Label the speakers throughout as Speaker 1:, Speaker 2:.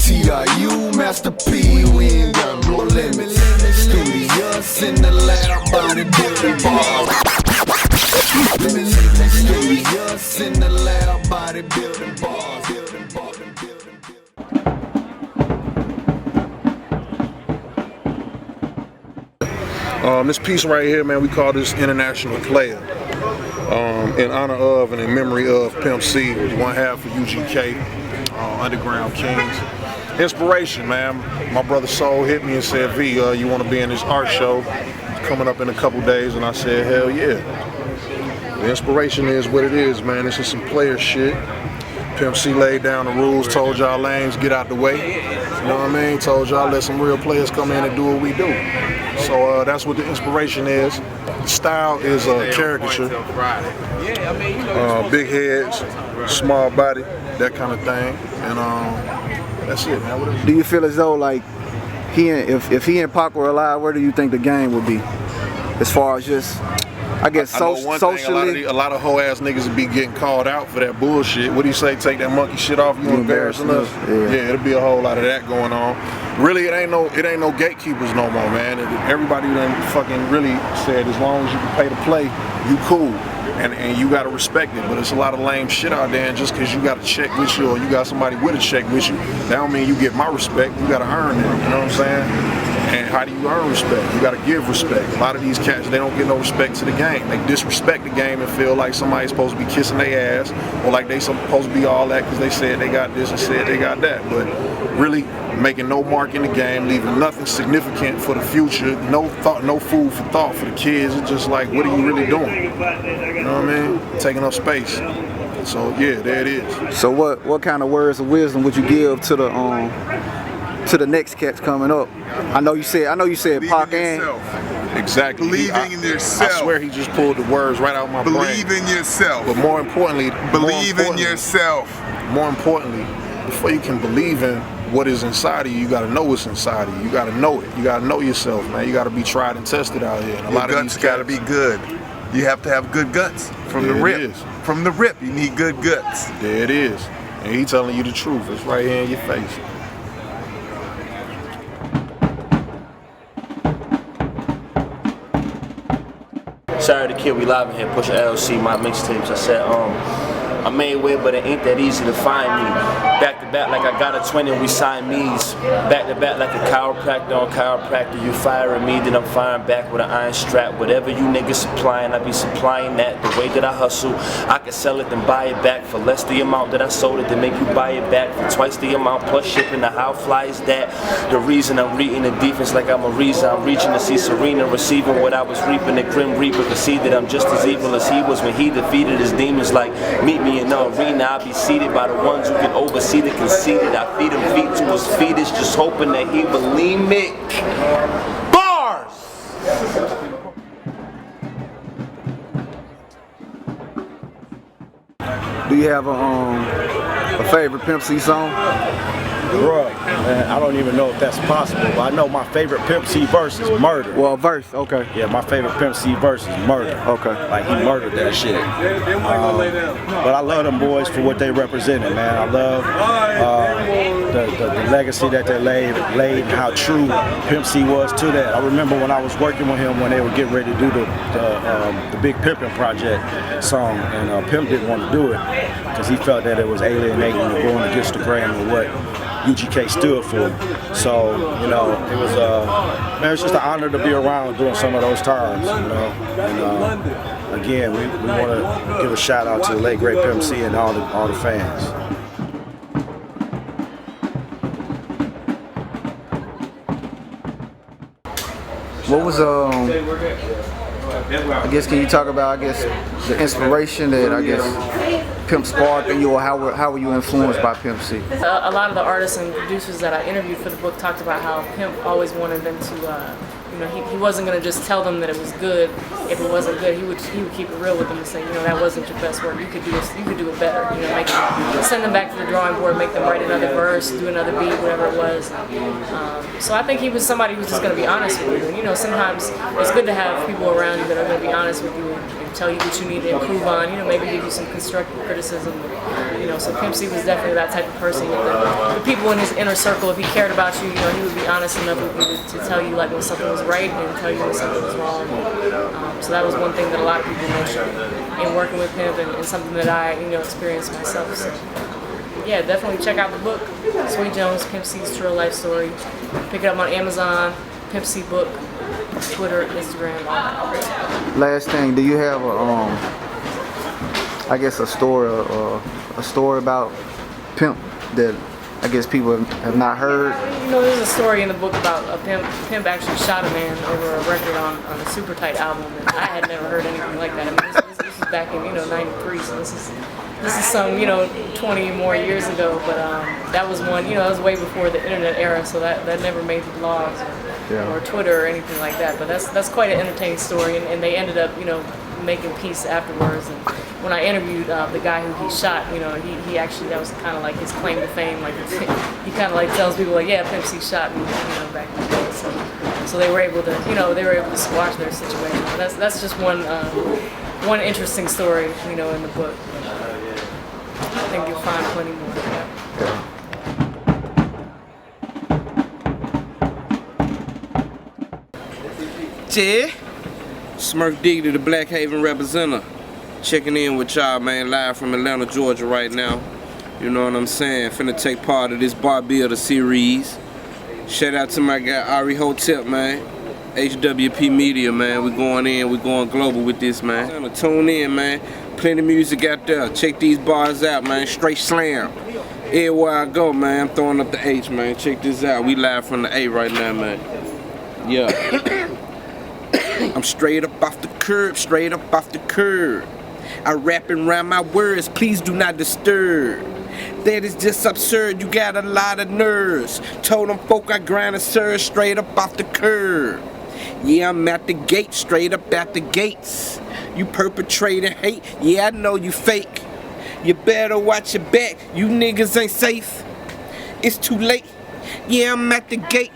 Speaker 1: TRU, Master P, we ain't got no limits. Studios in the lab, bodybuilding bars. Studios in the lab, bodybuilding bars.
Speaker 2: This piece right here, man, we call this International Player. In honor of and in memory of Pimp C, one half of UGK, Underground Kings. Inspiration, man. My brother Soul hit me and said, V, you want to be in this art show? It's coming up in a couple days, and I said, hell yeah. The inspiration is what it is, man. This is some player shit. Pimp C laid down the rules, told y'all lanes, get out the way. You know what I mean? Told y'all let some real players come in and do what we do. So that's what the inspiration is. The style is a caricature. Big heads, small body, that kind of thing. And that's it, man.
Speaker 3: Do you feel as though, like, if he and Pac were alive, where do you think the game would be? As far as just, I guess, socially?
Speaker 2: A lot of hoe ass niggas would be getting called out for that bullshit. What do you say? Take that monkey shit off. You embarrassing us? Yeah, it'll be a whole lot of that going on. Really, it ain't no gatekeepers no more, man. Everybody done fucking really said as long as you can pay to play, you cool. And you gotta respect it, but it's a lot of lame shit out there, and just cause you got a check with you or you got somebody with a check with you, that don't mean you get my respect. You gotta earn it, you know what I'm saying? And how do you earn respect? You gotta give respect. A lot of these cats, they don't get no respect to the game. They disrespect the game and feel like somebody's supposed to be kissing their ass, or like they supposed to be all that because they said they got this and said they got that. But really making no mark in the game, leaving nothing significant for the future, no thought, no food for thought for the kids. It's just like, what are you really doing? You know what I mean? Taking up space. So yeah, there it is.
Speaker 3: So what kind of words of wisdom would you give to the next cats coming up? I know you said Pac and
Speaker 2: exactly.
Speaker 4: Believing in yourself.
Speaker 2: I swear he just pulled the words right out my brain.
Speaker 4: Believe in yourself.
Speaker 2: But more importantly,
Speaker 4: in yourself.
Speaker 2: More importantly, before you can believe in what is inside of you, you gotta know what's inside of you. You gotta know it. You gotta know yourself, man. You gotta be tried and tested out here. And a lot of these
Speaker 4: gotta be good. You have to have good guts from the rip. From the rip, you need good guts.
Speaker 2: There it is. And he telling you the truth. It's right here in your face.
Speaker 5: Sorry the Kid, we live in here, push LC, my mixtapes. I said, I made way, but it ain't that easy to find me. Back to back like I got a twin and we Siamese. Back to back like a chiropractor on chiropractor. You firing me, then I'm firing back with an iron strap. Whatever you niggas supplying, I be supplying that. The way that I hustle, I can sell it then buy it back for less the amount that I sold it, then make you buy it back for twice the amount plus shipping. The how fly is that? The reason I'm reading the defense like I'm a reason. I'm reaching to see Serena receiving what I was reaping. The Grim Reaper could see that I'm just as evil as he was when he defeated his demons. Like meet me in the arena, I'll be seated by the ones who can oversee the conceited. I feed him feet to his fetus, just hoping that he bulimic. Bars!
Speaker 3: Do you have a favorite Pimp C song?
Speaker 6: Bruh, man, I don't even know if that's possible, but I know my favorite Pimp C verse is Murder.
Speaker 3: Well, verse, okay.
Speaker 6: Yeah, my favorite Pimp C verse is Murder.
Speaker 3: Okay.
Speaker 6: Like, he murdered that shit. But I love them boys for what they represented, man. I love the legacy that they laid and how true Pimp C was to that. I remember when I was working with him when they were getting ready to do the Big Pimpin' Project song, and Pimp didn't want to do it because he felt that it was alienating and going against the grain of what UGK stood for. So, you know, it was man, it's just an honor to be around during some of those times, you know. And again, we want to give a shout out to the late great Pimp C and all the fans.
Speaker 3: What was I guess, can you talk about, I guess, the inspiration that, I guess, Pimp sparked in you, or how were you influenced by Pimp C?
Speaker 7: A lot of the artists and producers that I interviewed for the book talked about how Pimp always wanted them to, you know, he wasn't going to just tell them that it was good if it wasn't good. He would keep it real with them and say, you know, that wasn't your best work. You could do this, you could do it better. You know, send them back to the drawing board, make them write another verse, do another beat, whatever it was. So I think he was somebody who was just going to be honest with you. And, you know, sometimes it's good to have people around you that are going to be honest with you and tell you what you need to improve on, maybe give you some constructive criticism. So Pimp C was definitely that type of person. The people in his inner circle, if he cared about you, he would be honest enough with you to tell you like when something was right and tell you when something was wrong. So that was one thing that a lot of people mentioned in working with Pimp, and something that I experienced myself. So yeah, definitely check out the book, Sweet Jones, Pimp C's Trill Life Story. Pick it up on Amazon, Pimp C Book, Twitter, Instagram, all that.
Speaker 3: Last thing, do you have a story about Pimp that I guess people have not heard?
Speaker 7: There's a story in the book about a Pimp actually shot a man over a record on a Super Tight album, and I had never heard anything like that. I mean, this was back in '93, so this is some 20 more years ago. But that was one, that was way before the internet era, so that never made the blogs or Twitter or anything like that. But that's quite an entertaining story, and they ended up making peace afterwards. And when I interviewed the guy who he shot, he actually, that was kind of like his claim to fame. Like he kind of like tells people like, yeah, Pimp C shot me, back in the day. So they were able to, squash their situation. But that's just one interesting story, in the book. I think you'll find plenty more.
Speaker 8: Yeah. Smurf Diggidy, the Black Haven representative. Checking in with y'all, man, live from Atlanta, Georgia right now. You know what I'm saying? Finna take part of this Bar Builder series. Shout out to my guy Ari Hotep, man. HWP Media, man. We going global with this, man. Tune in, man. Plenty of music out there. Check these bars out, man. Straight slam. Everywhere I go, man, I'm throwing up the H, man. Check this out. We live from the A right now, man. Yeah. I'm straight up off the curb, I rap and rhyme my words, please do not disturb. That is just absurd, you got a lot of nerves. Told them folk I grind a surge straight up off the curb. Yeah, I'm at the gate, straight up at the gates. You perpetrating hate, yeah, I know you fake. You better watch your back, you niggas ain't safe. It's too late, yeah, I'm at the gate.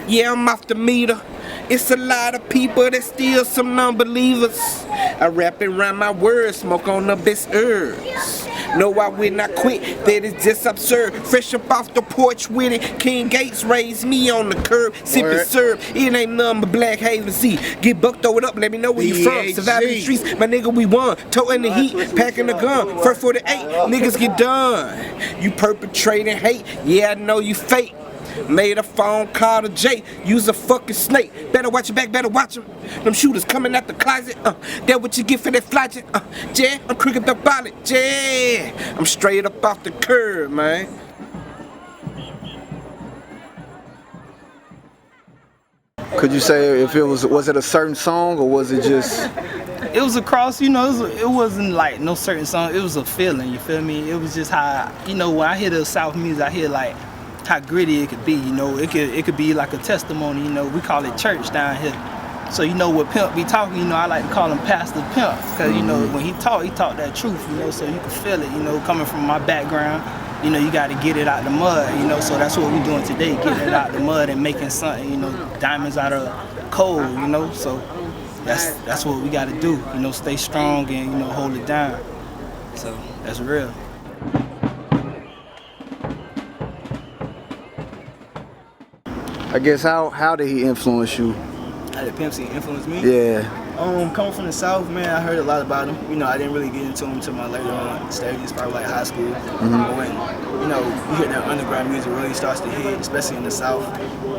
Speaker 8: Yeah, I'm off the meter. It's a lot of people that still some non-believers. I rap and rhyme my words, smoke on the best herbs. No, I will not quit, that is just absurd. Fresh up off the porch with it, King Gates raised me on the curb. Sippin' syrup, it ain't nothing but Black Haven Z. Get bucked, throw it up, let me know where you from. Surviving the streets, my nigga, we won. Toting the heat, packing the gun. First 48, niggas get done. You perpetrating hate, yeah, I know you fake. Made a phone call to Jay, use a fucking snake. Better watch your back, better watch him. Them shooters coming out the closet, that what you get for that fly jet, yeah, I'm crooked up on it, yeah. I'm straight up off the curb, man.
Speaker 3: Could you say if was it a certain song or was it just?
Speaker 9: It was across, it wasn't like no certain song, it was a feeling, you feel me? It was just how, when I hear the South music, I hear like, how gritty it could be, it could be like a testimony, we call it church down here. So what Pimp be talking, I like to call him Pastor Pimp, because when he talk that truth, so you can feel it, coming from my background, you got to get it out the mud, so that's what we're doing today, getting it out the mud and making something, diamonds out of coal, so that's what we got to do, stay strong and hold it down. So that's real.
Speaker 3: I guess how did he influence you?
Speaker 9: How did Pimp C influence me?
Speaker 3: Yeah.
Speaker 9: Coming from the South, man, I heard a lot about him. I didn't really get into him until my later on stages, probably like high school. But when, you hear that underground music really starts to hit, especially in the South,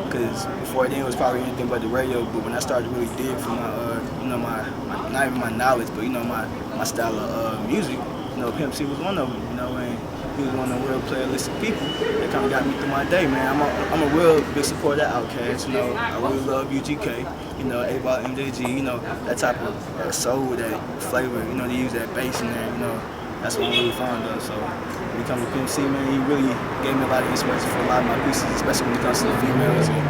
Speaker 9: because before then it was probably anything but the radio. But when I started to really dig for my not even my knowledge, but my style of music, Pimp C was one of them. And he was one of the real playlistic people that kind of got me through my day, man. I'm a real big supporter of Outkast, I really love UGK, A-Ball, MJG, that type of soul, that flavor, they use that bass in there, that's what I'm really fond of. So when it comes to Pimp C, man, he really gave me a lot of inspiration for a lot of my pieces, especially when it comes to the females, and,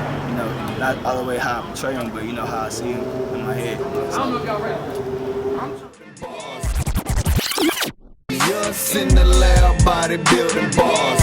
Speaker 9: not all the way how I portray them, but how I see them in my head. So.
Speaker 1: Us in the lab, bodybuilding bars.